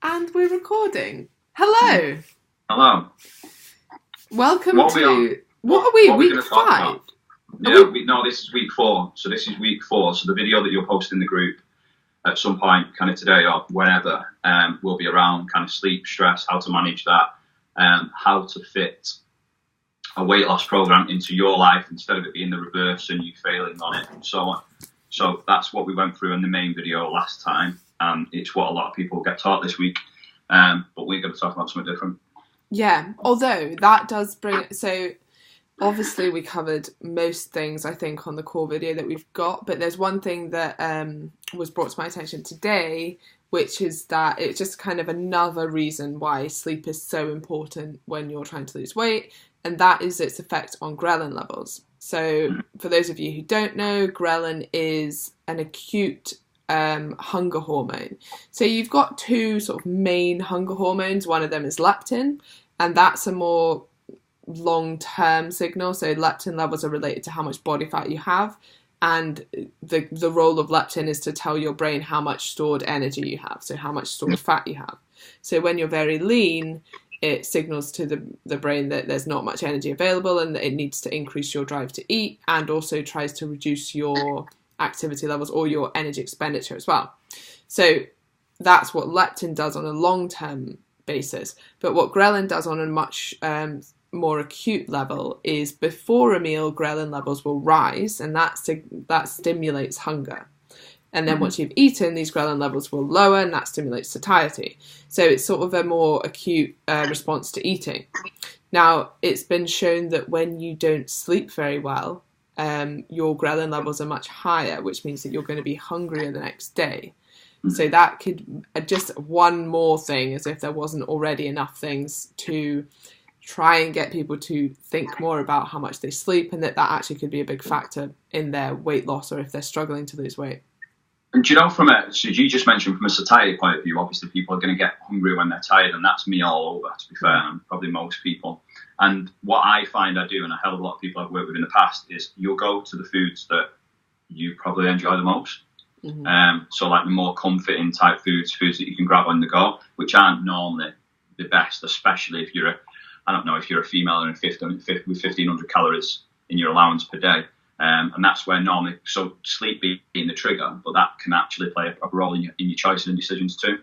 And we're recording. Hello. Hello. Welcome What are we on? to... What are we? What are we Week going to talk 5? about? Yeah, no, this is week 4. So this is week 4. So the video that you'll post in the group at some point, kind of today or whenever, will be around kind of sleep, stress, how to manage that, how to fit a weight loss program into your life instead of it being the reverse and you failing on it and so on. So that's what we went through in the main video last time, and it's what a lot of people get taught this week. But we're going to talk about something different. Yeah, although that does bring... So obviously we covered most things, I think, on the core video that we've got, but there's one thing that was brought to my attention today, which is that it's just kind of another reason why sleep is so important when you're trying to lose weight, and that is its effect on ghrelin levels. So for those of you who don't know, ghrelin is an acute hunger hormone. So you've got two sort of main hunger hormones. One of them is leptin, and that's a more long-term signal. So leptin levels are related to how much body fat you have, and the role of leptin is to tell your brain how much stored energy you have, so how much stored fat you have. So when you're very lean, it signals to the brain that there's not much energy available and that it needs to increase your drive to eat, and also tries to reduce your activity levels or your energy expenditure as well. So that's what leptin does on a long-term basis. But what ghrelin does on a much more acute level is before a meal, ghrelin levels will rise, and that stimulates hunger. And then once you've eaten, these ghrelin levels will lower, and that stimulates satiety. So it's sort of a more acute response to eating. Now, it's been shown that when you don't sleep very well, your ghrelin levels are much higher, which means that you're going to be hungrier the next day. So that could just one more thing, as if there wasn't already enough things to try and get people to think more about how much they sleep, and that actually could be a big factor in their weight loss or if they're struggling to lose weight. And do you know, so you just mentioned from a satiety point of view, obviously people are going to get hungry when they're tired, and that's me all over, to be fair, and probably most people. And what I find I do, and a hell of a lot of people I've worked with in the past, is you'll go to the foods that you probably enjoy the most. So like the more comforting type foods that you can grab on the go, which aren't normally the best, especially if you're a female and with 1,500 calories in your allowance per day. And that's where normally, so sleep being the trigger, but that can actually play a role in your choices and decisions too.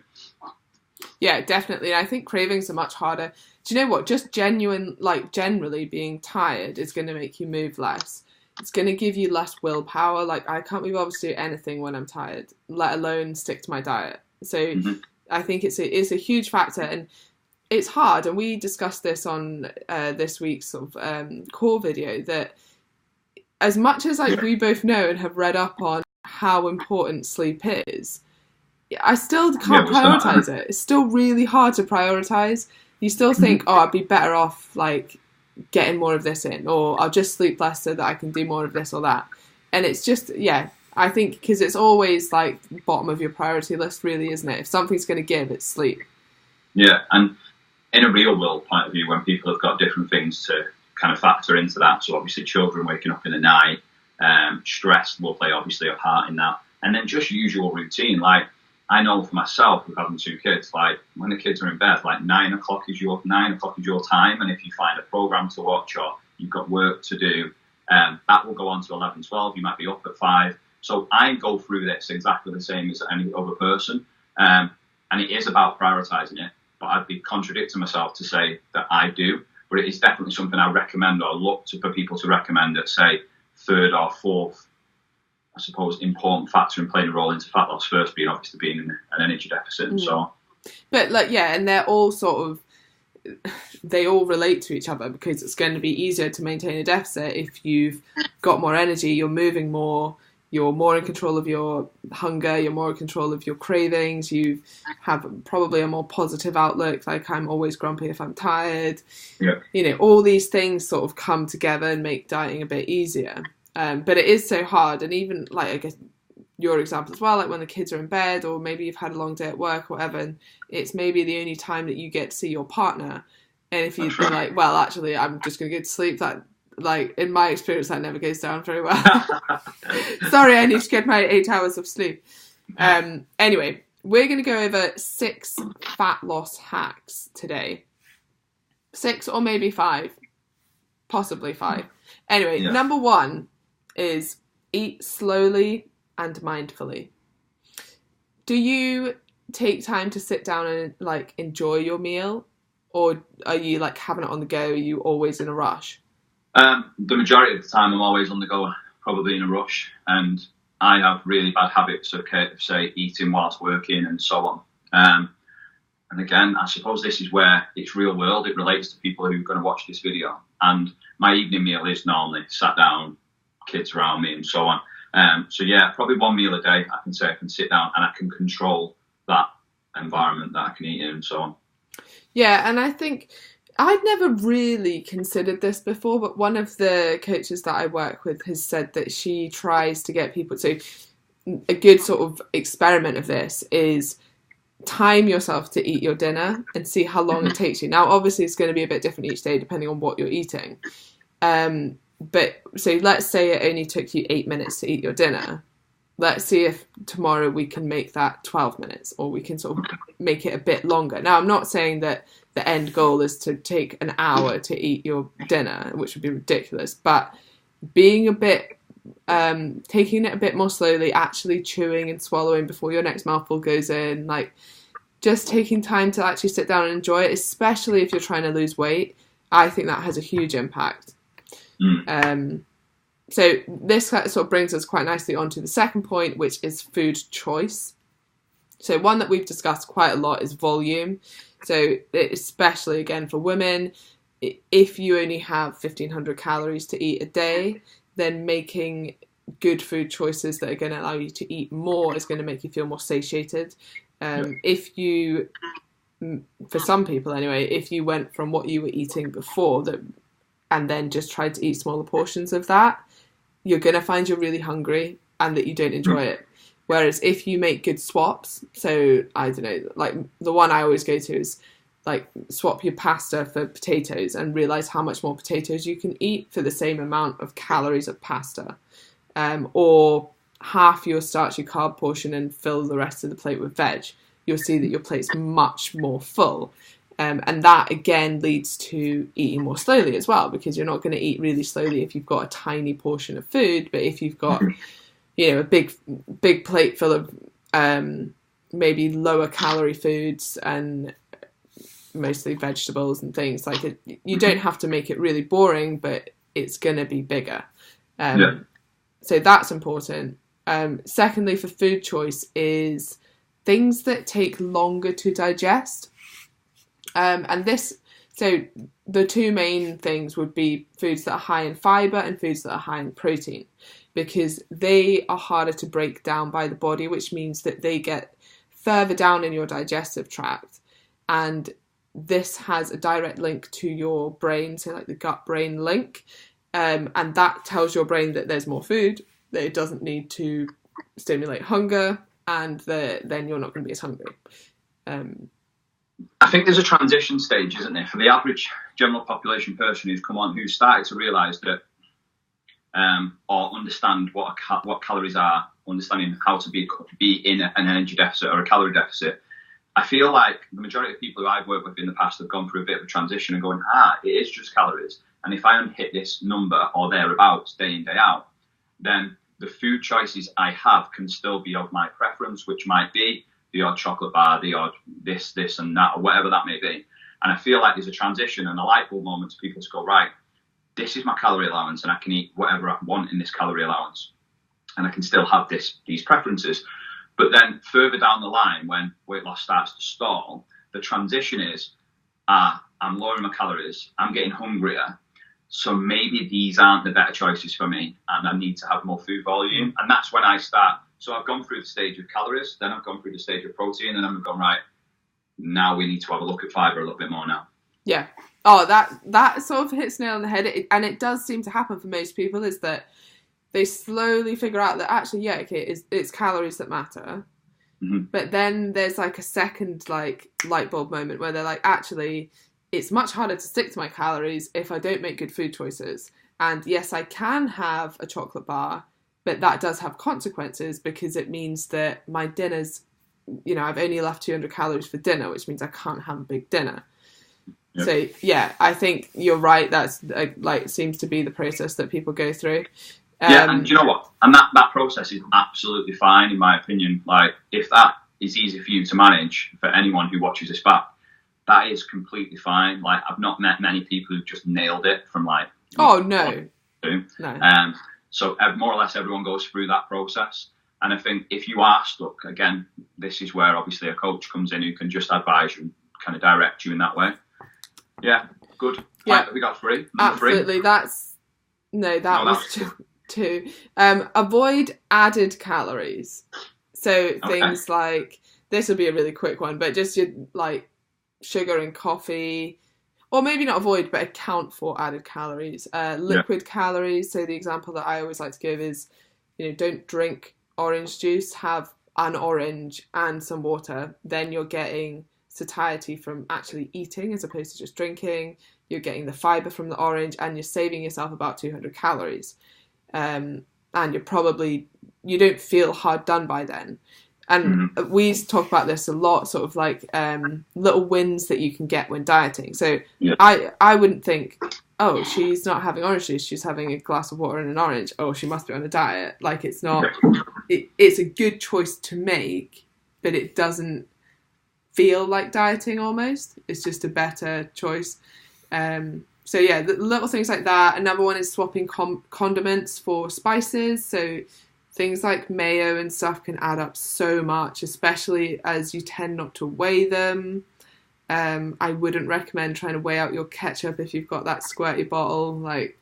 Yeah, definitely. I think cravings are much harder. Do you know what? Just generally being tired is going to make you move less. It's going to give you less willpower. Like, I can't be bothered to do anything when I'm tired, let alone stick to my diet. So I think it's a huge factor, and it's hard. And we discussed this on this week's sort of core video, that as much as we both know and have read up on how important sleep is, I still can't prioritize it. It's still really hard to prioritize. You still think, I'd be better off getting more of this in, or I'll just sleep less so that I can do more of this or that. And it's just, I think because it's always bottom of your priority list, really, isn't it? If something's going to give, it's sleep. Yeah, and in a real world point of view, when people have got different things to kind of factor into that, so obviously children waking up in the night, stress will play obviously a part in that, and then just usual routine. Like, I know for myself, with having 2 kids, when the kids are in bed, 9 o'clock is your time, and if you find a program to watch or you've got work to do, that will go on to 11, 12. You might be up at 5. So I go through this exactly the same as any other person, and it is about prioritizing it. But I'd be contradicting myself to say that I do. But it is definitely something I recommend, or look for people to recommend at, say, 3rd or 4th, I suppose, important factor in playing a role into fat loss. First being obviously being an energy deficit and so on. But and they're all they all relate to each other, because it's going to be easier to maintain a deficit if you've got more energy, you're moving more, you're more in control of your hunger, you're more in control of your cravings, you have probably a more positive outlook, like I'm always grumpy if I'm tired. Yeah. All these things sort of come together and make dieting a bit easier. But it is so hard, and even I guess your example as well, when the kids are in bed, or maybe you've had a long day at work or whatever, and it's maybe the only time that you get to see your partner, and if you're like, well, actually, I'm just going to go to sleep, that, in my experience, that never goes down very well. Sorry, I need to get my 8 hours of sleep. Anyway, we're going to go over 6 fat loss hacks today. 6 or maybe 5. Possibly 5. Anyway, number 1 is eat slowly and mindfully. Do you take time to sit down and like enjoy your meal, or are you like having it on the go? Are you always in a rush? The majority of the time I'm always on the go, probably in a rush, and I have really bad habits of, say, eating whilst working and so on. And again, I suppose this is where it's real world. It relates to people who are going to watch this video. And my evening meal is normally sat down, kids around me and so on. So yeah, probably 1 meal a day. I can say I can sit down and I can control that environment that I can eat in and so on. Yeah, and I think I'd never really considered this before, but one of the coaches that I work with has said that she tries to get people to, a good sort of experiment of this is time yourself to eat your dinner and see how long it takes you. Now, obviously, it's going to be a bit different each day depending on what you're eating. But so let's say it only took you 8 minutes to eat your dinner. Let's see if tomorrow we can make that 12 minutes, or we can sort of make it a bit longer. Now, I'm not saying that the end goal is to take an hour to eat your dinner, which would be ridiculous, but being a bit, taking it a bit more slowly, actually chewing and swallowing before your next mouthful goes in, like just taking time to actually sit down and enjoy it, especially if you're trying to lose weight, I think that has a huge impact. So this sort of brings us quite nicely onto the second point, which is food choice. So one that we've discussed quite a lot is volume. So especially again for women, if you only have 1,500 calories to eat a day, then making good food choices that are going to allow you to eat more is going to make you feel more satiated. If you, for some people anyway, if you went from what you were eating before and then just tried to eat smaller portions of that, you're going to find you're really hungry and that you don't enjoy it. Whereas if you make good swaps, so I don't know, like the one I always go to is like swap your pasta for potatoes and realize how much more potatoes you can eat for the same amount of calories of pasta. Or half your starchy carb portion and fill the rest of the plate with veg. You'll see that your plate's much more full. And that again leads to eating more slowly as well, because you're not going to eat really slowly if you've got a tiny portion of food, but if you've got, you know, a big plate full of maybe lower calorie foods and mostly vegetables and things like it, you don't have to make it really boring, but it's going to be bigger. So that's important. Secondly, for food choice is things that take longer to digest. And this, so the two main things would be foods that are high in fibre and foods that are high in protein, because they are harder to break down by the body, which means that they get further down in your digestive tract. And this has a direct link to your brain, so like the gut-brain link. And that tells your brain that there's more food, that it doesn't need to stimulate hunger, and then you're not going to be as hungry. I think there's a transition stage, isn't there, for the average general population person who's started to realise that, or understand what calories are, understanding how to be in an energy deficit or a calorie deficit. I feel like the majority of people who I've worked with in the past have gone through a bit of a transition and going, it is just calories. And if I hit this number or thereabouts day in, day out, then the food choices I have can still be of my preference, which might be the odd chocolate bar, the odd this and that, or whatever that may be. And I feel like there's a transition and a light bulb moment to people to go, right, this is my calorie allowance and I can eat whatever I want in this calorie allowance. And I can still have these preferences. But then further down the line, when weight loss starts to stall, the transition is, I'm lowering my calories, I'm getting hungrier, so maybe these aren't the better choices for me, and I need to have more food volume. And that's when I start. So I've gone through the stage of calories, then I've gone through the stage of protein, and then I've gone, right, now we need to have a look at fibre a little bit more now. Yeah. Oh, that sort of hits nail on the head. And it does seem to happen for most people, is that they slowly figure out that actually, yeah, okay, it's calories that matter. Mm-hmm. But then there's like a second like light bulb moment where they're like, actually, it's much harder to stick to my calories if I don't make good food choices. And yes, I can have a chocolate bar, but that does have consequences, because it means that my dinner's I've only left 200 calories for dinner, which means I can't have a big dinner. Yeah. So yeah, I think you're right. That's seems to be the process that people go through. And do you know what? And that process is absolutely fine, in my opinion. Like, if that is easy for you to manage, for anyone who watches this back, that is completely fine. Like, I've not met many people who've just nailed it from like. Oh no. No. So more or less everyone goes through that process. And I think if you are stuck, again, this is where obviously a coach comes in who can just advise you and kind of direct you in that way. Yeah, good. Yeah, we got three. Absolutely. That was two. Avoid added calories. So things like, this will be a really quick one, but just your like sugar and coffee, or maybe not avoid, but account for added calories. Liquid calories. So the example that I always like to give is, don't drink orange juice, have an orange and some water. Then you're getting satiety from actually eating as opposed to just drinking. You're getting the fiber from the orange, and you're saving yourself about 200 calories. And you don't feel hard done by then. And we talk about this a lot, sort of like little wins that you can get when dieting. So I wouldn't think, oh, she's not having orange juice, she's having a glass of water and an orange, oh, she must be on a diet. Like, it's not, it's a good choice to make, but it doesn't feel like dieting almost. It's just a better choice. So yeah, the little things like that. Another one is swapping condiments for spices. So things like mayo and stuff can add up so much, especially as you tend not to weigh them. I wouldn't recommend trying to weigh out your ketchup if you've got that squirty bottle. Like,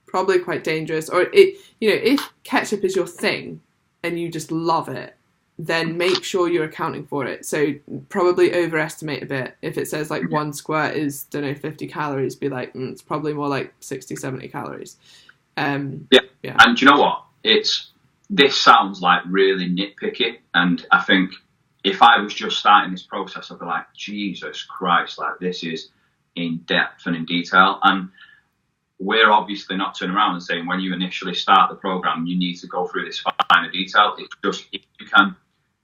probably quite dangerous. Or if ketchup is your thing and you just love it, then make sure you're accounting for it. So probably overestimate a bit. If it says like one squirt is, 50 calories, be like, it's probably more like 60, 70 calories. And do you know what? This sounds like really nitpicky, and I think if I was just starting this process, I'd be like, Jesus Christ, like, this is in depth and in detail. And we're obviously not turning around and saying when you initially start the program, you need to go through this finer detail. It's just, if you can,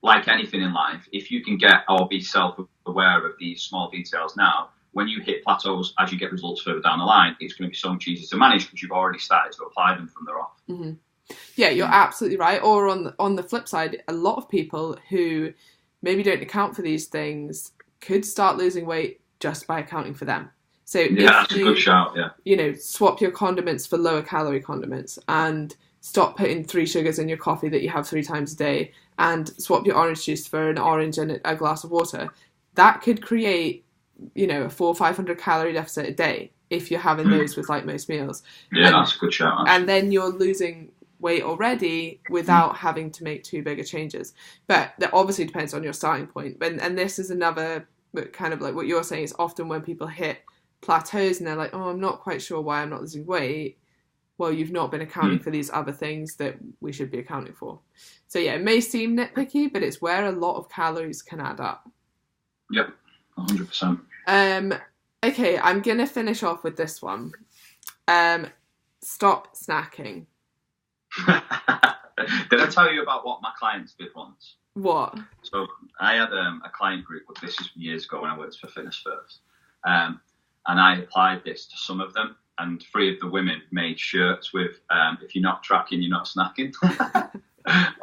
like anything in life, if you can get or be self-aware of these small details now, when you hit plateaus as you get results further down the line, it's going to be so much easier to manage because you've already started to apply them from there off. Mm-hmm. Yeah, you're absolutely right. Or on the flip side, a lot of people who maybe don't account for these things could start losing weight just by accounting for them. So that's a good shout. Yeah, swap your condiments for lower calorie condiments, and stop putting 3 sugars in your coffee that you have 3 times a day, and swap your orange juice for an orange and a glass of water. That could create, a 400 or 500 calorie deficit a day if you're having those with like most meals. Yeah, that's a good shout. And then you're losing weight already without having to make too big a changes. But that obviously depends on your starting point. And this is another kind of like what you're saying, is often when people hit plateaus and they're like, oh, I'm not quite sure why I'm not losing weight. Well, you've not been accounting for these other things that we should be accounting for. So yeah, it may seem nitpicky, but it's where a lot of calories can add up. Yep, 100%. Okay, I'm going to finish off with this one. Stop snacking. Did I tell you about what my clients did once? What? So I had a client group, but this is years ago when I worked for Fitness First. And I applied this to some of them, and 3 of the women made shirts with, if you're not tracking, you're not snacking,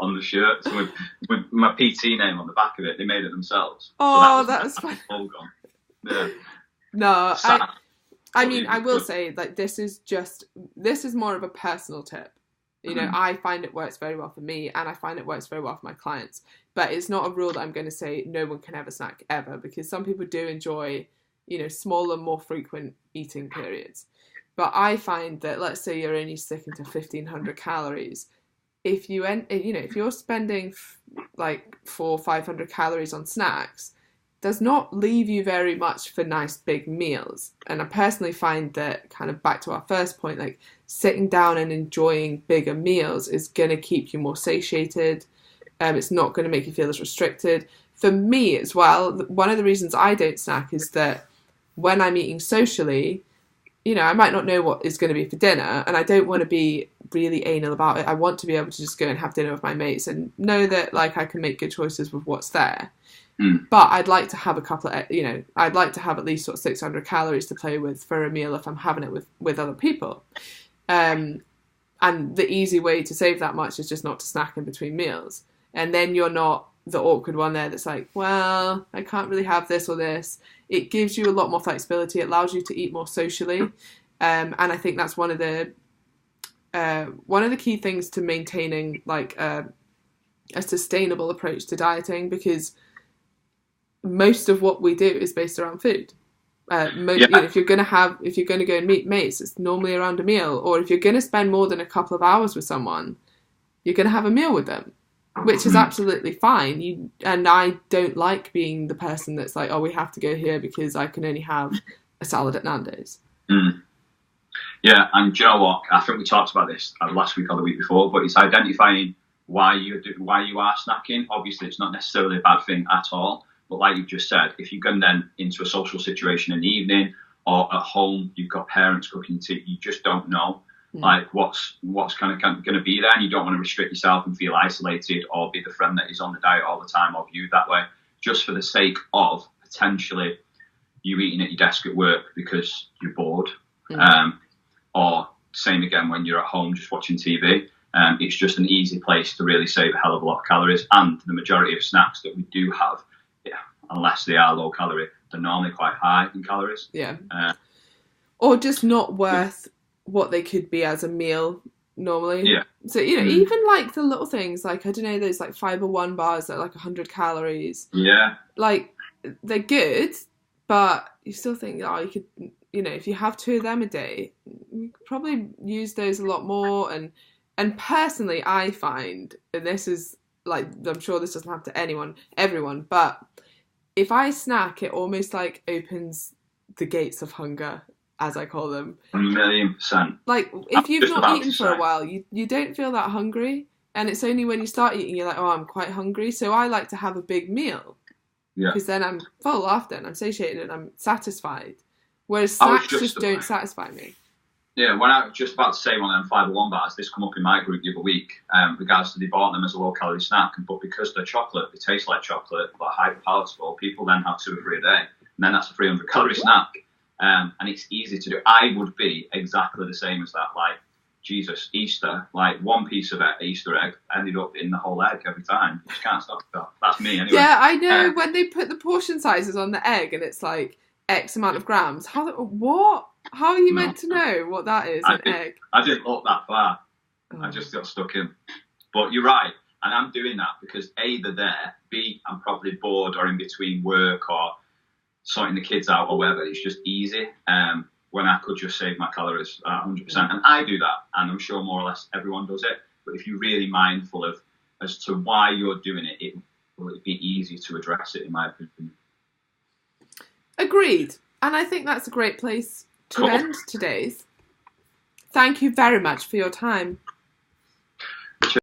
on the shirts with my PT name on the back of it. They made it themselves. Oh, so that was fun. Yeah. No, I mean, I will say, like, this is more of a personal tip. I find it works very well for me, and I find it works very well for my clients. But it's not a rule that I'm going to say no one can ever snack ever, because some people do enjoy, smaller, more frequent eating periods. But I find that, let's say you're only sticking to 1,500 calories, if you're spending like 400 or 500 calories on snacks, does not leave you very much for nice big meals. And I personally find that, kind of back to our first point, like sitting down and enjoying bigger meals is going to keep you more satiated. It's not going to make you feel as restricted. For me as well, one of the reasons I don't snack is that when I'm eating socially, I might not know what is going to be for dinner, and I don't want to be really anal about it. I want to be able to just go and have dinner with my mates and know that like I can make good choices with what's there. But I'd like to have a couple of, I'd like to have at least sort of 600 calories to play with for a meal if I'm having it with other people. And the easy way to save that much is just not to snack in between meals. And then you're not the awkward one there that's like, well, I can't really have this or this. It gives you a lot more flexibility. It allows you to eat more socially. And I think that's one of the key things to maintaining like a sustainable approach to dieting, because most of what we do is based around food. If you're going to go and meet mates, it's normally around a meal. Or if you're going to spend more than a couple of hours with someone, you're going to have a meal with them, which is absolutely fine. And I don't like being the person that's like, oh, we have to go here because I can only have a salad at Nando's. Yeah, and do you know what? I think we talked about this last week or the week before, but it's identifying why you are snacking. Obviously, it's not necessarily a bad thing at all. But like you've just said, if you're going then into a social situation in the evening or at home, you've got parents cooking tea, you just don't know like what's kind of going to be there, and you don't want to restrict yourself and feel isolated or be the friend that is on the diet all the time or viewed that way, just for the sake of potentially you eating at your desk at work because you're bored, or same again when you're at home just watching TV. It's just an easy place to really save a hell of a lot of calories, and the majority of snacks that we do have, unless they are low calorie, they're normally quite high in calories. Yeah. Or just not worth what they could be as a meal normally. Yeah. So, even like the little things, like, I don't know, those like Fiber One bars that are like 100 calories. Yeah. Like, they're good, but you still think, oh, you could, if you have 2 of them a day, you could probably use those a lot more. And personally, I find, and this is like, I'm sure this doesn't happen to everyone, but if I snack, it almost like opens the gates of hunger, as I call them. 1,000,000%. Like, if you've not eaten for a while, you don't feel that hungry. And it's only when you start eating, you're like, oh, I'm quite hungry. So I like to have a big meal. Yeah. Because then I'm full after, and I'm satiated, and I'm satisfied. Whereas snacks just don't satisfy me. Yeah, when I was just about to say one of them Fiber One bars, this come up in my group the other week, regards to they bought them as a low-calorie snack, but because they're chocolate, they taste like chocolate, but hyper-palatable, people then have 2 or 3 a day, and then that's a 300-calorie snack, and it's easy to do. I would be exactly the same as that, like, Jesus, Easter, like, one piece of Easter egg ended up in the whole egg every time. You just can't stop that. That's me, anyway. Yeah, I know, when they put the portion sizes on the egg, and it's like X amount of grams, what? How are you meant to know what that is, an egg? I didn't look that far. I just got stuck in. But you're right. And I'm doing that because A, they're there. B, I'm probably bored or in between work or sorting the kids out or whatever. It's just easy when I could just save my calories 100%. And I do that. And I'm sure more or less everyone does it. But if you're really mindful of as to why you're doing it, it will be easy to address it, in my opinion. Agreed. And I think that's a great place to end today's. Thank you very much for your time.